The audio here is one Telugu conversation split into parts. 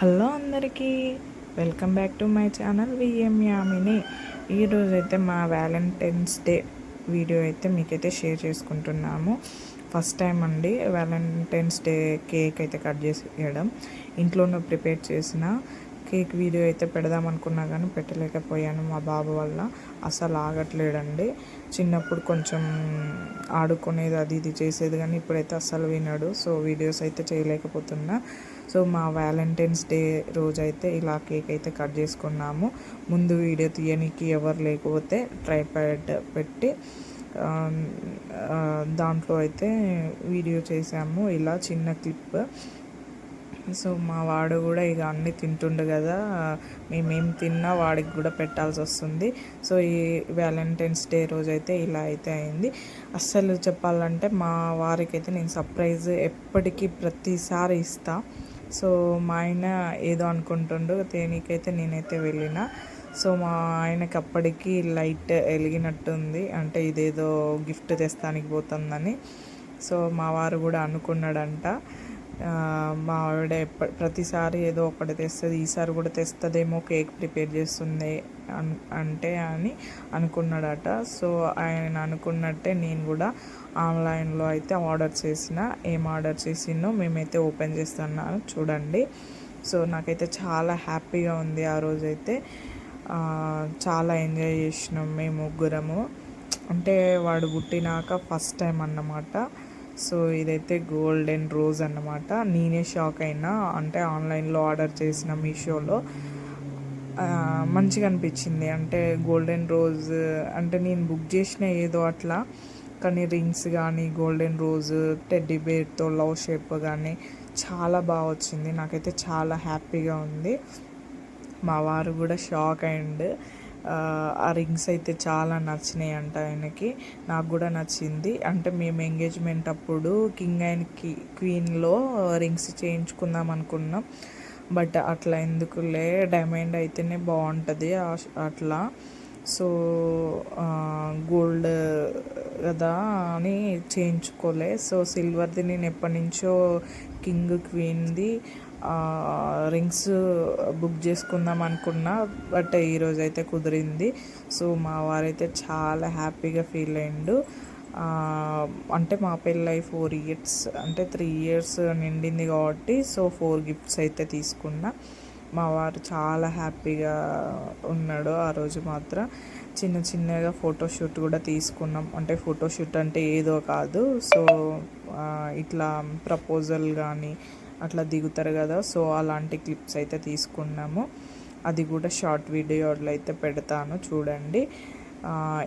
హలో అందరికీ, welcome back to my channel VM Yamini. ఈరోజైతే మా వ్యాలంటైన్స్ డే వీడియో అయితే మీకైతే షేర్ చేసుకుంటున్నాము. ఫస్ట్ టైం అండి వ్యాలంటైన్స్ డే కేక్ అయితే కట్ చేయడం. ఇంట్లోనే ప్రిపేర్ చేసిన కేక్ వీడియో అయితే పెడదాం అనుకున్నా కానీ పెట్టలేకపోయాను. మా బాబు వల్ల అసలు ఆగట్లేడండి. చిన్నప్పుడు కొంచెం ఆడుకునేది, అది ఇది చేసేది, కానీ ఇప్పుడైతే అస్సలు వినడు. సో వీడియోస్ అయితే చేయలేకపోతున్నా. సో మా వ్యాలంటైన్స్ డే రోజైతే ఇలా కేక్ అయితే కట్ చేసుకున్నాము. ముందు వీడియో తీయడానికి ఎవరు లేకపోతే ట్రైపాడ్ పెట్టి దాంట్లో అయితే వీడియో చేసాము, ఇలా చిన్న క్లిప్. సో మా వాడు కూడా ఇక అన్నీ తింటుండు కదా, మేమేం తిన్నా వాడికి కూడా పెట్టాల్సి వస్తుంది. సో ఈ వ్యాలంటైన్స్ డే రోజైతే ఇలా అయితే అయింది. అస్సలు చెప్పాలంటే మా వారికి అయితే నేను సర్ప్రైజ్ ఎప్పటికీ ప్రతిసారి ఇస్తా. సో మా ఆయన ఏదో అనుకుంటుండు, తేనీకైతే నేనైతే వెళ్ళిన. సో మా ఆయనకి అప్పటికి లైట్ వెలిగినట్టుంది, అంటే ఇదేదో గిఫ్ట్ తెస్తానికి పోతుందని. సో మా వారు కూడా అనుకున్నాడంట, మా ఆవిడ ప్రతిసారి ఏదో ఒకటి తెస్తుంది, ఈసారి కూడా తెస్తుందేమో, కేక్ ప్రిపేర్ చేస్తుంది అంటే అని అనుకున్నాడట. సో ఆయన అనుకున్నట్టే నేను కూడా ఆన్లైన్లో అయితే ఆర్డర్ చేసిన. ఏం ఆర్డర్ చేసినో మేమైతే ఓపెన్ చేస్తున్నాను చూడండి. సో నాకైతే చాలా హ్యాపీగా ఉంది. ఆ రోజైతే చాలా ఎంజాయ్ చేసినాం మేము ముగ్గురము. అంటే వాడు పుట్టినాక ఫస్ట్ టైం అన్నమాట. సో ఇదైతే గోల్డెన్ రోజ్ అన్నమాట. నేనే షాక్ అయినా, అంటే ఆన్లైన్లో ఆర్డర్ చేసిన మీషోలో మంచిగా అనిపించింది. అంటే గోల్డెన్ రోజ్ అంటే నేను బుక్ చేసిన ఏదో అట్లా, కానీ రింగ్స్ కానీ గోల్డెన్ రోజ్ టెడ్డీ బేర్తో లవ్ షేప్ కానీ చాలా బాగా వచ్చింది. నాకైతే చాలా హ్యాపీగా ఉంది. మా వారు కూడా షాక్ అయ్యిండు. ఆ రింగ్స్ అయితే చాలా నచ్చినాయి అంట ఆయనకి, నాకు కూడా నచ్చింది. అంటే మేము ఎంగేజ్మెంట్ అప్పుడు కింగ్ అండ్ క్వీన్లో రింగ్స్ చేయించుకుందాం అనుకున్నాం, బట్ అట్లా ఎందుకులే, డైమండ్ అయితేనే బాగుంటుంది అట్లా. సో గోల్డ్ కదా అని చేయించుకోలే. సో సిల్వర్ది నేను ఎప్పటి నుంచో కింగ్ క్వీన్ది రింగ్స్ బుక్ చేసుకుందాం అనుకున్నా, బట్ ఈరోజు అయితే కుదిరింది. సో మా వారైతే చాలా హ్యాపీగా ఫీల్ అయ్యిండు. అంటే మా పెళ్ళై 4 years, అంటే 3 years నిండింది కాబట్టి సో 4 gifts అయితే తీసుకున్నా. మా వారు చాలా హ్యాపీగా ఉన్నాడు ఆ రోజు మాత్రం. చిన్న చిన్నగా ఫోటోషూట్ కూడా తీసుకున్నాం. అంటే ఫోటోషూట్ అంటే ఏదో కాదు, సో ఇట్లా ప్రపోజల్ కానీ అట్లా దిగుతారు కదా, సో అలాంటి క్లిప్స్ అయితే తీసుకున్నాము. అది కూడా షార్ట్ వీడియోలో అయితే పెడతాను చూడండి.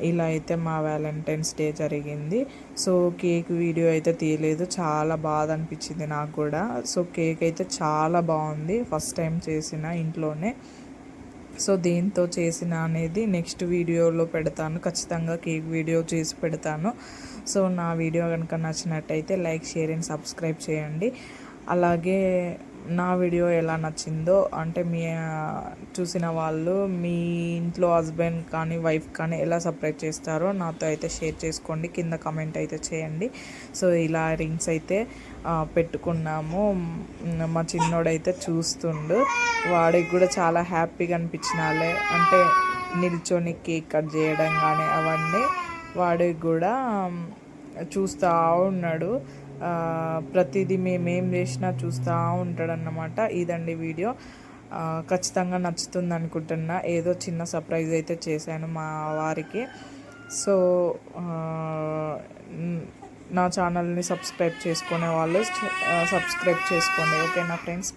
ఇలా అయితే మా వ్యాలంటైన్స్ డే జరిగింది. సో కేక్ వీడియో అయితే తీయలేదు, చాలా బాధ అనిపించింది నాకు కూడా. సో కేక్ అయితే చాలా బాగుంది, ఫస్ట్ టైం చేసిన ఇంట్లోనే. సో దేంతో చేసిన అనేది నెక్స్ట్ వీడియోలో పెడతాను, ఖచ్చితంగా కేక్ వీడియో చేసి పెడతాను. సో నా వీడియో కనుక నచ్చినట్టయితే లైక్, షేర్ అండ్ సబ్స్క్రైబ్ చేయండి. అలాగే నా వీడియో ఎలా నచ్చిందో, అంటే చూసిన వాళ్ళు మీ ఇంట్లో హస్బెండ్ కానీ వైఫ్ కానీ ఎలా సపరేట్ చేస్తారో నాతో అయితే షేర్ చేసుకోండి, కింద కామెంట్ అయితే చేయండి. సో ఇలా రింగ్స్ అయితే పెట్టుకున్నాము. మా చిన్నోడైతే చూస్తుండు, వాడికి కూడా చాలా హ్యాపీగా అనిపించినాలే, అంటే నిల్చొని కేక్ కట్ చేయడం కానీ అవన్నీ వాడికి కూడా చూస్తూ ఉన్నాడు. ప్రతిదీ మేమేం చేసినా చూస్తూ ఉంటాడన్నమాట. ఇదండి వీడియో, ఖచ్చితంగా నచ్చుతుంది అనుకుంటున్నా. ఏదో చిన్న సర్ప్రైజ్ అయితే చేశాను మా వారికి. సో నా ఛానల్ని సబ్స్క్రైబ్ చేసుకునే వాళ్ళు సబ్స్క్రైబ్ చేసుకోండి, ఓకేనా ఫ్రెండ్స్.